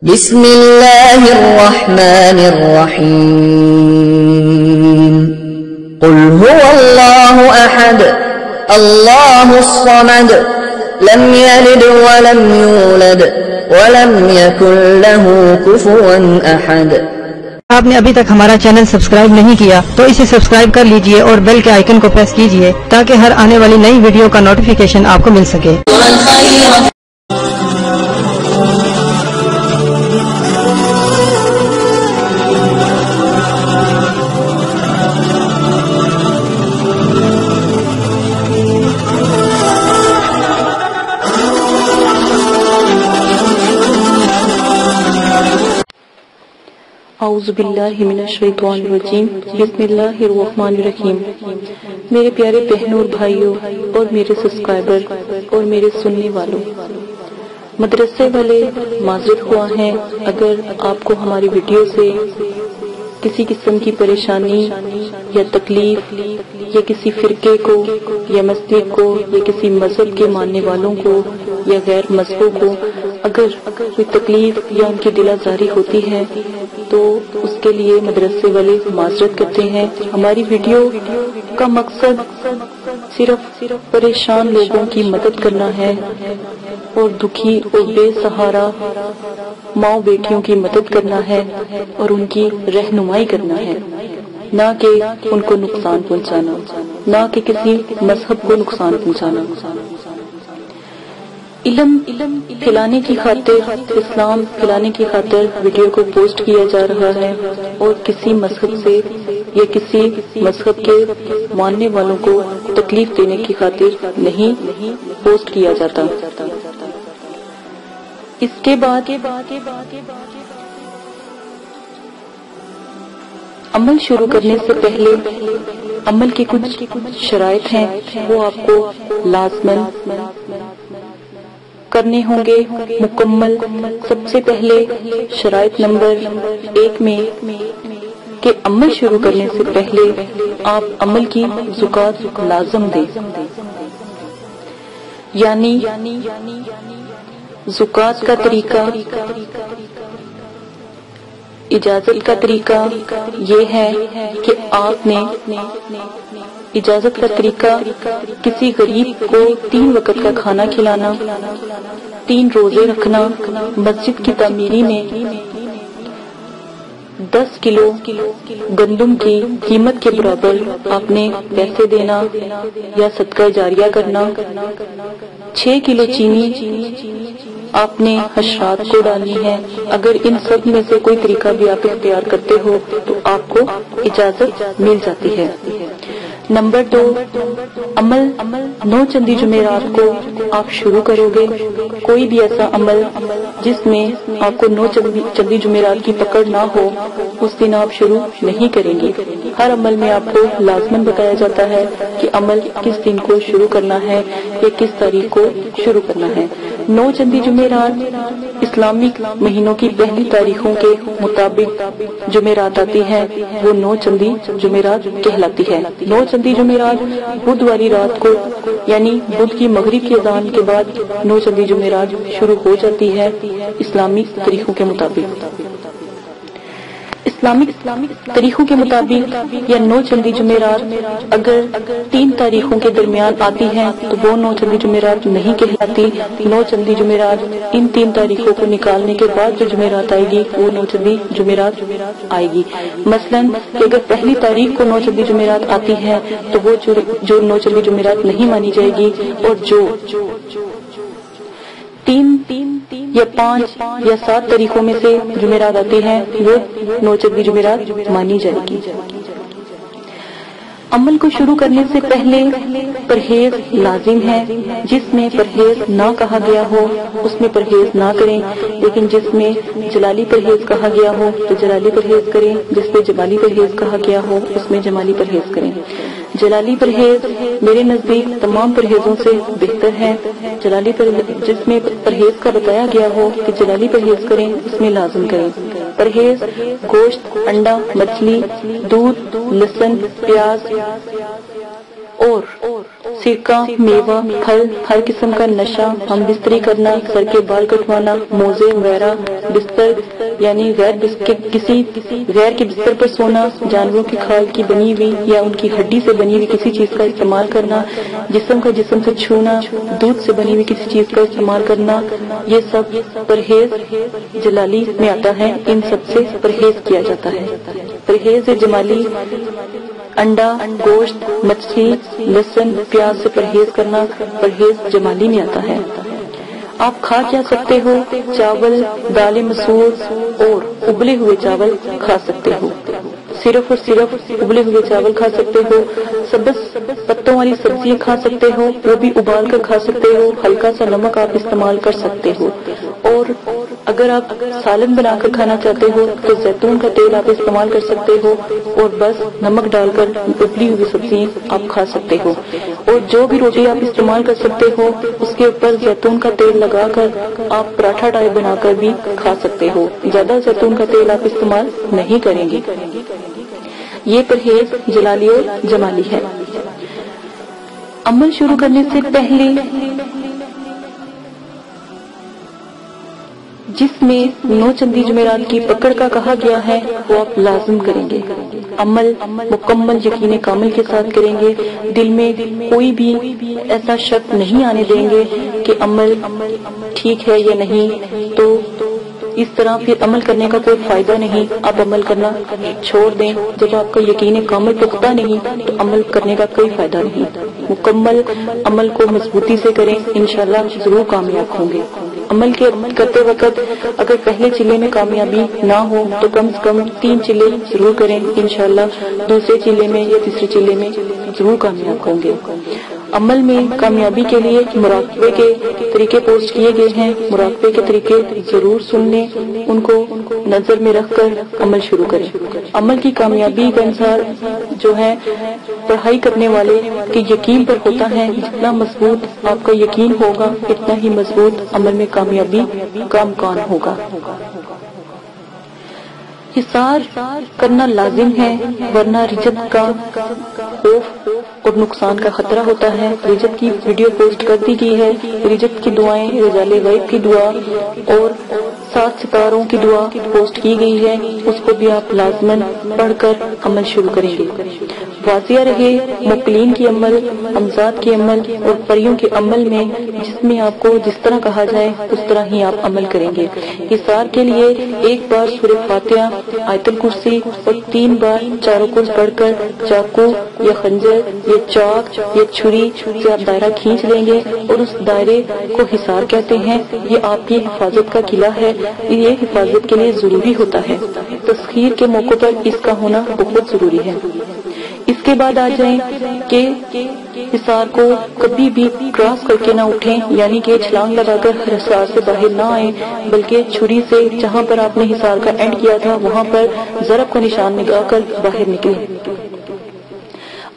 بسم اللہ الرحمن الرحیم قل هو اللہ احد اللہ الصمد لم یلد ولم یولد ولم یکن له کفوا احد۔ آپ نے ابھی تک ہمارا چینل سبسکرائب نہیں کیا تو اسے سبسکرائب کر لیجئے اور بیل کے آئیکن کو پریس کیجئے تاکہ ہر آنے والی نئی ویڈیو کا نوٹیفیکیشن آپ کو مل سکے۔ اعوذ باللہ من الشیطان الرجیم بسم اللہ الرحمن الرحیم۔ میرے پیارے بہنوں اور بھائیوں اور میرے سبسکرائبر اور میرے سننے والوں، مدرسے والے معذرت خواہ ہیں اگر آپ کو ہماری ویڈیو سے کسی قسم کی پریشانی یا تکلیف یا کسی فرقے کو یا مسجد کو یا کسی مذہب کے ماننے والوں کو یا غیر مذہبوں کو اگر کوئی تکلیف یا ان کی دل آزاری ہوتی ہے تو اس کے لیے مدرسے والے معذرت کرتے ہیں۔ ہماری ویڈیو کا مقصد صرف پریشان لوگوں کی مدد کرنا ہے اور دکھی اور بے سہارا ماں بیٹیوں کی مدد کرنا ہے اور ان کی رہنمائی کرنا ہے، نہ کہ ان کو نقصان پہنچانا، نہ کہ کسی مذہب کو نقصان پہنچانا۔ علم پھیلانے کی خاطر، اسلام پھیلانے کی خاطر ویڈیو کو پوسٹ کیا جا رہا ہے اور کسی مذہب سے یا کسی مذہب کے ماننے والوں کو تکلیف دینے کی خاطر نہیں پوسٹ کیا جاتا۔ اس کے بعد عمل شروع کرنے سے پہلے عمل کی کچھ شرائط ہیں، وہ آپ کو لازماً کرنے ہوں گے مکمل۔ سب سے پہلے شرائط نمبر 1 میں کہ عمل شروع کرنے سے پہلے آپ عمل کی زکوٰۃ لازم دیں، یعنی زکوٰۃ کا طریقہ، اجازت کا طریقہ یہ ہے کہ آپ نے اجازت کا طریقہ کسی غریب کو 3 وقت کا کھانا کھلانا، 3 روزے رکھنا، مسجد کی تعمیری میں 10 کلو گندم کی قیمت کے برابر آپ نے پیسے دینا یا صدقہ جاریہ کرنا، 6 کلو چینی آپ نے حشرات کو ڈالنی ہے۔ اگر ان سب میں سے کوئی طریقہ بھی آپ اختیار کرتے ہو تو آپ کو اجازت مل جاتی ہے۔ نمبر 2، عمل 9 چندی جمعرات کو آپ شروع کرو گے۔ کوئی بھی ایسا عمل جس میں آپ کو 9 چندی جمعرات کی پکڑ نہ ہو اس دن آپ شروع نہیں کریں گے۔ ہر عمل میں آپ کو لازماً بتایا جاتا ہے کہ عمل کس دن کو شروع کرنا ہے یا کس تاریخ کو شروع کرنا ہے۔ 9 چندی جمعرات اسلامک مہینوں کی پہلی تاریخوں کے مطابق جمعرات آتی ہے، وہ 9 چندی جمعرات کہلاتی ہے۔ 9 چندی جمعرات بدھ والی رات کو یعنی بدھ کی مغرب کی اذان کے بعد 9 چندی جمعرات شروع ہو جاتی ہے اسلامی طریقوں کے مطابق۔ اسلامک طریقوں کے مطابق یا 9 چندی جمعرات اگر 3 تاریخوں کے درمیان آتی ہیں تو وہ 9 چندی جمعرات نہیں کہلاتی۔ 9 چندی جمعرات ان 3 تاریخوں کو نکالنے کے بعد جو جمعرات آئے گی وہ 9 چندی جمعرات آئے گی۔ مثلاً کہ اگر پہلی تاریخ کو 9 چندی جمعرات آتی ہے تو وہ جو 9 چندی جمعرات نہیں مانی جائے گی، اور جو 3 یا 5 یا 7 تاریخوں میں سے جمعرات آتی ہیں وہ 9 چندی جمعرات مانی جائے گی۔ عمل کو شروع کرنے سے پہلے پرہیز لازم ہے۔ جس میں پرہیز نہ کہا گیا ہو اس میں پرہیز نہ کریں، لیکن جس میں جلالی پرہیز کہا گیا ہو تو جلالی پرہیز کریں، جس میں جمالی پرہیز کہا گیا ہو اس میں جمالی پرہیز کریں۔ جلالی پرہیز میرے نزدیک تمام پرہیزوں سے بہتر ہے۔ جلالی جس میں پرہیز کا بتایا گیا ہو کہ جلالی پرہیز کریں اس میں لازم کریں۔ پرہیز گوشت، انڈا، مچھلی، دودھ، لہسن، پیاز اور सिरका, मेवा, फल, हर किस्म का नशा, हम बिस्तरी करना, सर के बाल कटवाना, मोजे वगैरह, बिस्तर यानी किसी गैर के बिस्तर पर सोना, जानवरों की खाल की बनी हुई या उनकी हड्डी से बनी हुई किसी चीज का इस्तेमाल करना, जिस्म से छूना, दूध से बनी हुई किसी चीज का इस्तेमाल करना, ये सब परहेज जलाली में आता है। इन सब से परहेज किया जाता है। परहेज जमाली अंडा, गोश्त, मछली, लहसुन, प्याज से परहेज करना परहेज जमाली में आता है। आप खा क्या सकते हो? चावल, दालें मसूर और उबले हुए चावल खा सकते हो। सिर्फ और सिर्फ उबले हुए चावल खा सकते हो। सब्ज पत्तों वाली सब्जियां खा सकते हो, वो भी उबाल कर खा सकते हो। हल्का सा नमक आप इस्तेमाल कर सकते हो। और अगर आप सालन बनाकर खाना चाहते हो तो जैतून का तेल आप इस्तेमाल कर सकते हो और बस नमक डालकर उबली हुई सब्जियां आप खा सकते हो। और जो भी रोटी आप इस्तेमाल कर सकते हो उसके ऊपर जैतून का तेल लगाकर आप पराठा टाइप बनाकर भी खा सकते हो। ज्यादा जैतून का तेल आप इस्तेमाल नहीं करेंगे। ये परहेज जलाली और जमाली है। अमल शुरू करने से पहले जिसमें 9 चंदी जुमेरात की पकड़ का कहा गया है वो आप लाजिम करेंगे। अमल मुकम्मल यकीन कामिल के साथ करेंगे। दिल में कोई भी ऐसा शक नहीं आने देंगे कि अमल ठीक है या नहीं, तो इस तरह फिर अमल करने का कोई फायदा नहीं। आप अमल करना छोड़ दें। जब आपका यकीन कामिल पुख्ता नहीं तो अमल करने का कोई फायदा नहीं। मुकम्मल अमल को मजबूती से करें, इंशाल्लाह जरूर कामयाब होंगे। अमल करते वक्त अगर पहले चिल्ले में कामयाबी ना हो तो कम से कम 3 चिल्ले जरूर करें, इंशाल्लाह दूसरे चिल्ले में या तीसरे चिल्ले में जरूर कामयाब होंगे। अमल में कामयाबी के लिए मुराकबे के तरीके पोस्ट किए गए हैं। मुराकबे के तरीके जरूर सुन लें, उनको नजर में रखकर अमल शुरू करें। अमल की कामयाबी का अनुसार जो है पढ़ाई करने वाले के यकीन पर होता है। जितना मजबूत आपका यकीन होगा इतना ही मजबूत अमल में कामयाबी का इम्कान होगा। हिसार करना लाजिम है, वरना रिजत का खौफ और नुकसान का खतरा होता है। रिजत की वीडियो पोस्ट कर दी गई है। रिजत की दुआएं, रजाले गैब की दुआ और 7 सितारों की दुआ पोस्ट की गई है, उसको भी आप लाजमन पढ़कर अमल शुरू करेंगे। वाजिया रहे मुकलीन की अमल, अमजाद की अमल और परियों के अमल में, जिसमें आपको जिस तरह कहा जाए उस तरह ही आप अमल करेंगे। हिसार के लिए 1 बार सूरह फातिहा, आयतुल कुर्सी और 3 बार चारों कुर्स पढ़कर चाकू या खंजर या चाक या छुरी से आप दायरा खींच लेंगे और उस दायरे को हिसार कहते हैं। ये आपकी हिफाजत का किला है। ये हिफाजत के लिए जरूरी होता है। तस्खीर के मौके पर इसका होना बहुत जरूरी है। इसके बाद आ जाएं कि हिसार को कभी भी क्रॉस करके ना उठें, यानी कि छलांग लगाकर हिसार से बाहर ना आए, बल्कि छुरी से जहां पर आपने हिसार का एंड किया था वहां पर ज़रब का निशान लगाकर बाहर निकलें।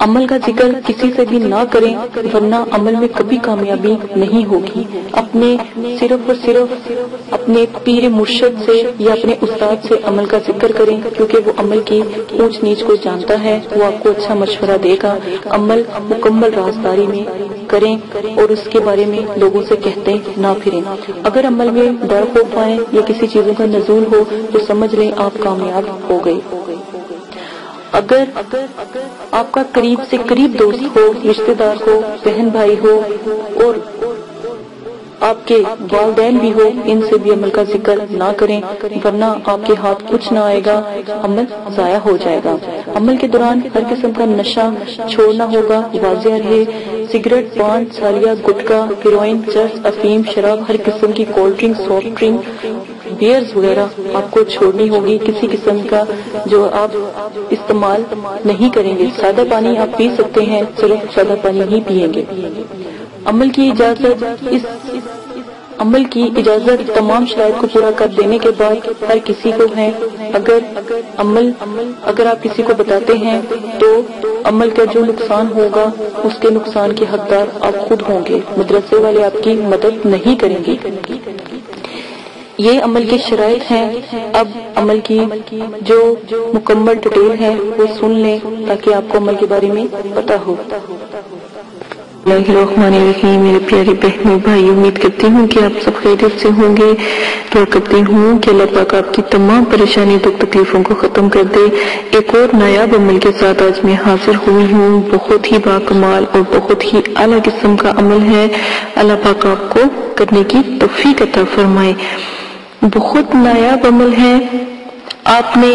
अमल का जिक्र किसी से भी ना करें, वरना अमल में कभी कामयाबी नहीं होगी। अपने सिर्फ और सिर्फ अपने पीर मुर्शिद से या अपने उस्ताद से अमल का जिक्र करें, क्योंकि वो अमल की ऊंच नीच को जानता है। वो आपको अच्छा मशवरा देगा। अमल मुकम्मल राजदारी में करें और उसके बारे में लोगों से कहते ना फिरें। अगर अमल में डर खौफ आए या किसी चीजों का नजूल हो तो समझ लें आप कामयाब हो गए। अगर आपका करीब से करीब दोस्त हो, रिश्तेदार हो, बहन भाई हो और आपके वालिदैन भी हो, इनसे भी अमल का जिक्र ना करें, वरना आपके हाथ कुछ ना आएगा, अमल जाया हो जाएगा। अमल के दौरान हर किस्म का नशा छोड़ना होगा। वाजिया रहे सिगरेट, पान, सालिया, गुटखा, हेरोइन, चर्स, अफीम, शराब, हर किस्म की cold drink, soft drink, beers वगैरह आपको छोड़नी होगी। किसी किस्म का जो आप इस्तेमाल नहीं करेंगे। सादा पानी आप पी सकते हैं, सिर्फ सादा पानी ही पिएंगे। अमल की इजाजत तमाम शराइत को पूरा कर देने के बाद हर किसी को है। अगर आप किसी को बताते हैं तो अमल का जो नुकसान होगा उसके नुकसान के हकदार आप खुद होंगे। मदरसे वाले आपकी मदद नहीं करेंगे। ये अमल की शराइत हैं। अब अमल की जो मुकम्मल डिटेल है वो सुन लें ताकि आपको अमल के बारे में पता हो। बिस्मिल्लाहिर्रहमानिर्रहीम। मेरे प्यारे बहनों भाई, उम्मीद करती हूँ कि आप सब खैरियत से होंगे। दुआ करती हूँ कि अल्लाह पाक आपकी तमाम परेशानी दुख तकलीफों को खत्म कर दे। एक और नायाब अमल के साथ आज मैं हाजिर हुई हूँ। बहुत ही बाकमाल और बहुत ही आला किस्म का अमल है। अल्लाह पाक आपको करने की तौफीक अता फरमाए। बहुत नायाब अमल है। आपने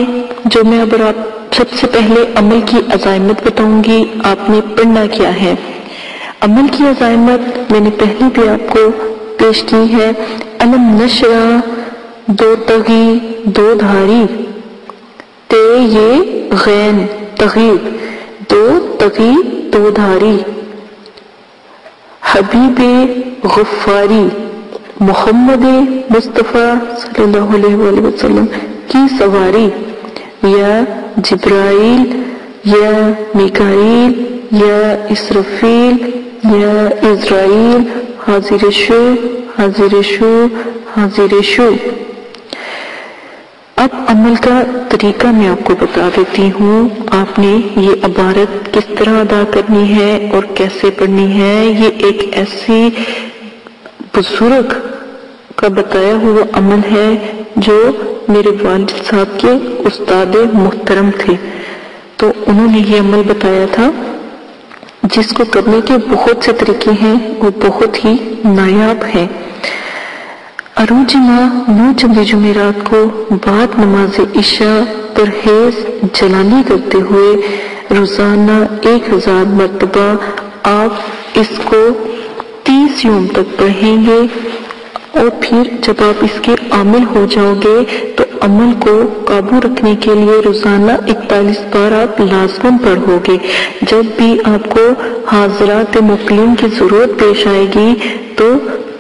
जो मैं अब आप सबसे पहले अमल की अज़ाइमत बताऊंगी, आपने पढ़ना क्या है। अमल की अज़ाइमत मैंने पहले भी आपको पेश की है। अलम नशरा, दो तगी दो धारी, ते ये गैन तगीब, दो तगी दो धारी, हबीबे गफ्फारी, मोहम्मद मुस्तफ़ा सल्लल्लाहु अलैहि वसल्लम की सवारी, या जिब्राइल या मिकाईल या इसराफील या इज़राइल, हाजिर शो हाजिर शो हाजिर शो। अब अमल का तरीका मैं आपको बता देती हूँ। आपने ये इबारत किस तरह अदा करनी है और कैसे पढ़नी है। ये एक ऐसी बुजुर्ग का बताया हुआ अमल है जो मेरे वालिद साहब के उस्ताद मुहतरम थे, तो उन्होंने ये अमल बताया था, जिसको करने के बहुत से तरीके हैं और बहुत ही नायाब है। अरूजिमा 9 जुमेरात को बाद नमाज इशा परहेज जलानी करते हुए रोजाना 1000 मरतबा आप इसको 30 यूम तक पढ़ेंगे। और फिर जब आप इसके आमिल हो जाओगे तो अमल को काबू रखने के लिए रोजाना 41 बार आप लाज़िमन पढ़ोगे। जब भी आपको हाज़रात मुक़ल्लिन की जरूरत पेश आएगी तो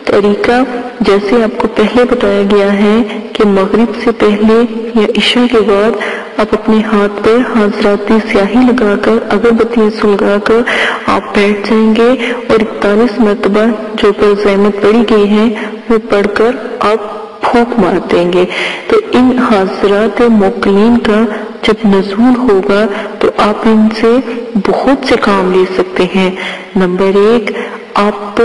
तरीका जैसे आपको पहले बताया गया है कि मगरिब से पहले या इशा के बाद आप अपने हाथ पर हाज़राती स्याही लगाकर अगरबत्तियां सुलगाकर आप बैठ जाएंगे और 41 मरतबा जो पर ज़हमत पड़ी गई है वो पढ़कर आप फूंक मार देंगे। तो इन हाज़रात मुक़ल्लिन का जब नज़ूल होगा तो आप इनसे बहुत से काम ले सकते हैं। नंबर 1, आप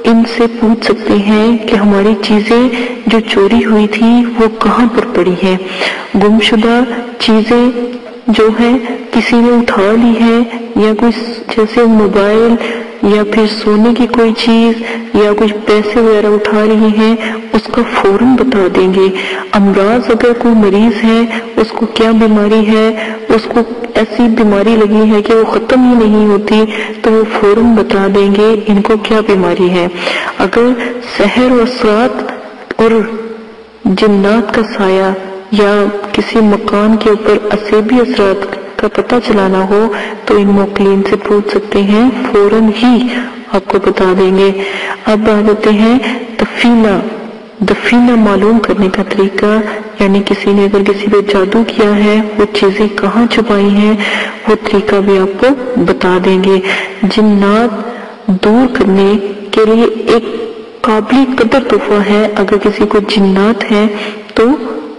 इनसे पूछ सकते हैं कि हमारी चीजें जो चोरी हुई थी वो कहाँ पर पड़ी है। गुमशुदा चीजें जो है किसी ने उठा ली है, या कोई जैसे मोबाइल या फिर सोने की कोई चीज या कुछ पैसे वगैरह उठा रही हैं, उसका फौरन बता देंगे। अमराज अगर कोई मरीज है, उसको क्या बीमारी है, उसको ऐसी बीमारी लगी है कि वो खत्म ही नहीं होती, तो वो फौरन बता देंगे इनको क्या बीमारी है। अगर सहर व असरात और जिन्नात का साया या किसी मकान के ऊपर असेबी असरात का पता चलाना हो तो इन मुक़ल्लिन से पूछ सकते हैं, फौरन ही आपको बता देंगे। अब आ जाते हैं दफीना मालूम करने का तरीका, यानी किसी ने अगर किसी पे जादू किया है, वो चीजें कहाँ छुपाई हैं, वो तरीका भी आपको बता देंगे। जिन्नात दूर करने के लिए एक काबिल कदर तोहफा है। अगर किसी को जिन्नात है तो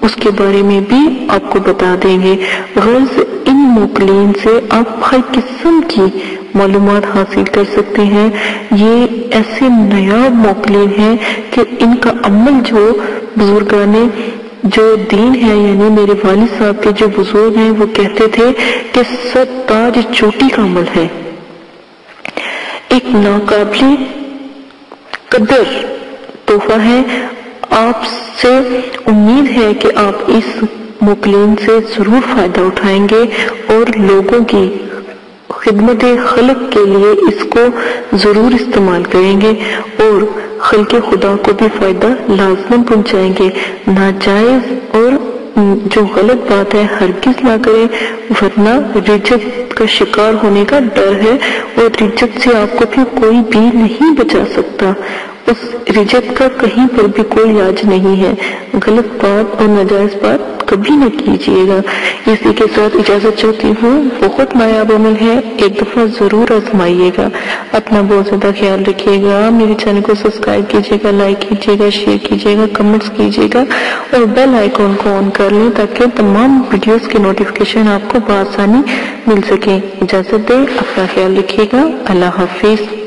उसके बारे में भी आपको बता देंगे। गर्ज इन मुक़ल्लिन से आप हर किस्म की मालूमात हासिल कर सकते हैं। ये ऐसे नायाब मुक़ल्लिन हैं कि इनका अमल जो बुजुर्गाने जो दीन है, यानी मेरे वालिद साहब के जो बुजुर्ग हैं, वो कहते थे कि सत्ताज चोटी का अमल है। एक नाकाबिल कदर तोहफा है। आपसे उम्मीद है कि आप इस मुक़ल्लिन से जरूर फायदा उठाएंगे और लोगों की खिदमत खल्क के लिए इसको जरूर इस्तेमाल करेंगे और खल्के खुदा को भी फायदा लाज़िमन पहुंचाएंगे। नाजायज और जो गलत बात है हरगिज ना करें, वरना रिजत का शिकार होने का डर है और रिजत से आपको फिर कोई भी नहीं बचा सकता। उस रिजत का कहीं पर भी कोई इलाज नहीं है। गलत बात और नाजायज बात कभी न कीजिएगा। इसी के साथ इजाजत चाहती हूँ। बहुत नायाब अमल है, एक दफा जरूर आजमाइएगा। अपना बहुत ज्यादा ख्याल रखिएगा। मेरे चैनल को सब्सक्राइब कीजिएगा, लाइक कीजिएगा, शेयर कीजिएगा, कमेंट्स कीजिएगा और बेल आइकॉन को ऑन कर लें ताकि तमाम वीडियोस की नोटिफिकेशन आपको बआसानी मिल सके। इजाजत दें, अपना ख्याल रखिएगा। अल्लाह हाफिज।